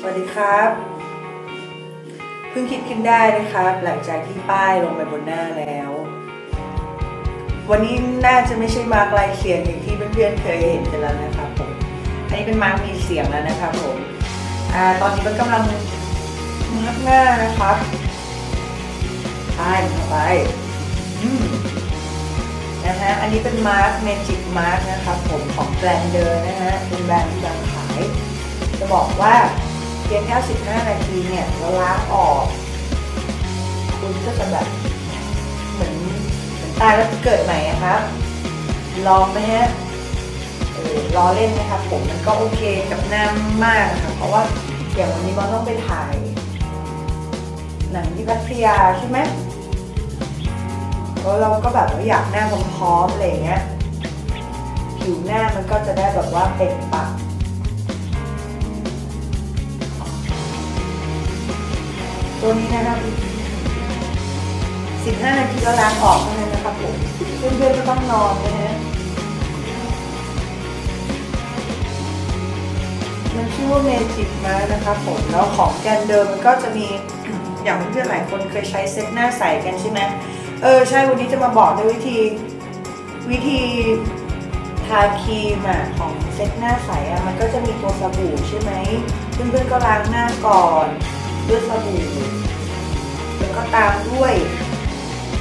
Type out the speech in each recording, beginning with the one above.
สวัสดีครับเพิ่งคิดขึ้นได้นะครับหลังจากที่ป้ายลงไปบนหน้าแล้ววันนี้น่าจะไม่ใช่มาร์กลายเสียงอย่างที่เพื่อนๆเคยเห็นกันแล้วนะครับผมอันนี้เป็นมาร์กมีเสียงแล้วนะครับผมตอนนี้มันกำลังมาร์กหน้านะครับป้ายเข้าไปนะฮะอันนี้เป็นมาร์กเมจิกมาร์กนะครับผมของแบรนด์เดอร์นะฮะเป็นแบรนด์ที่ดังขายจะบอกว่าเพียงแค่15 นาทีเนี่ยเราล้างออกคุณก็จะแบบเหมือนตายแล้วเกิดใหม่ครับลองไหมฮะล้อเล่นนะครับผมมันก็โอเคกับหน้ามากนะคะเพราะว่าอย่างวันนี้เราต้องไปถ่ายหนังที่พัทยาใช่ไหมแล้วเราก็แบบอยากหน้าพร้อมๆอะไรเงี้ยผิวหน้ามันก็จะได้แบบว่าเปล่งปลั่งตัวนี้นะครับ15 นาทีก็ล้างออกเท่านั้นนะครับผมเพื่อนๆก็ต้องนอนนะฮะมันชื่อว่าเมจิกมานะครับผมแล้วของแกนเดิมมันก็จะมีอย่างเพื่อนๆหลายคนเคยใช้เซ็ตหน้าใสกันใช่ไหมใช่วันนี้จะมาบอกในวิธีทาครีมของเซ็ตหน้าใสมันก็จะมีตัวสบู่ใช่ไหมเพื่อนๆก็ล้างหน้าก่อนด้วยสบู่แล้วก็ตามด้วย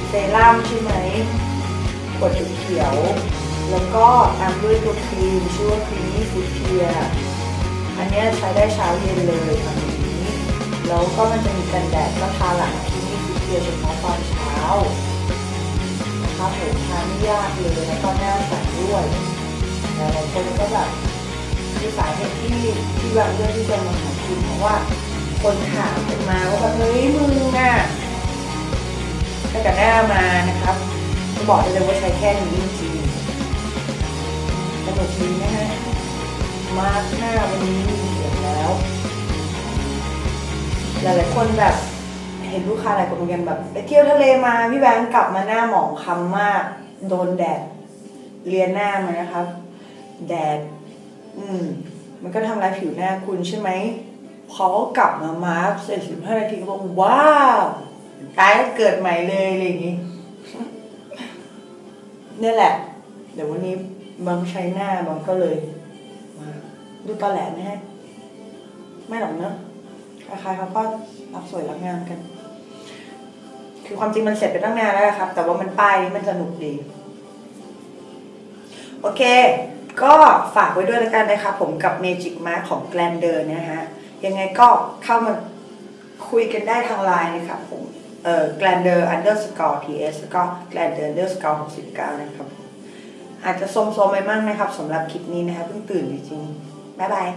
เซรั่มใช่ไหมขวดเขียวแล้วก็ตามด้วยตัวครีมชื่อว่าครีมนี่ฟูดเทียอันนี้ใช้ได้เช้าเย็นเลยแบบนี้แล้วก็มันจะมีกันแดดก็ทาหลังครีมนี่ฟูดเทียเฉพาะตอนเช้านะคะผมทาไม่ยากเลยแล้วก็หน้าใสด้วยแต่บางคนก็แบบคือสาเหตุที่บางเรื่องที่จะมาหาครีมเพราะว่าคนถามกันมาว่าแบบเฮ้ยมึงถ้ากับหน้ามานะครับจะบอกได้เลยว่าใช้แค่นี้จริงๆสนุกดีนะฮะมาร์กหน้าวันนี้มีเสียงแล้วหลายๆคนแบบเห็นลูกค้าหลายคนเหมือนกันแบบไปเที่ยวทะเลมาพี่แบงค์กลับมาหน้าหมองคล้ำมากโดนแดดเลียนหน้ามานะครับแดดมันก็ทำลายผิวหน้าคุณใช่ไหมพอเขากลับมามาร์กเสร็จ15 นาทีก็บอกว้าวตายแล้วเกิดใหม่เลยอะไรอย่างนี้นี่แหละเดี๋ยววันนี้บางใช้หน้าบางก็เลยมาดูตอแหลไหมฮะไม่หรอกเนอะใครๆเขาก็รักสวยรักงามกันคือความจริงมันเสร็จไปตั้งนานแล้วครับแต่ว่ามันไปมันสนุกดีโอเคก็ฝากไว้ด้วยแล้วกันนะครับผมกับ Magic Mark ของ Glander นะฮะยังไงก็เข้ามาคุยกันได้ทางไลน์นะครับผมglander_ts แล้วก็ glander_69 นะครับอาจจะสมๆไปมั่งนะครับสำหรับคลิปนี้นะครับเพิ่งตื่นจริงๆบ๊ายบาย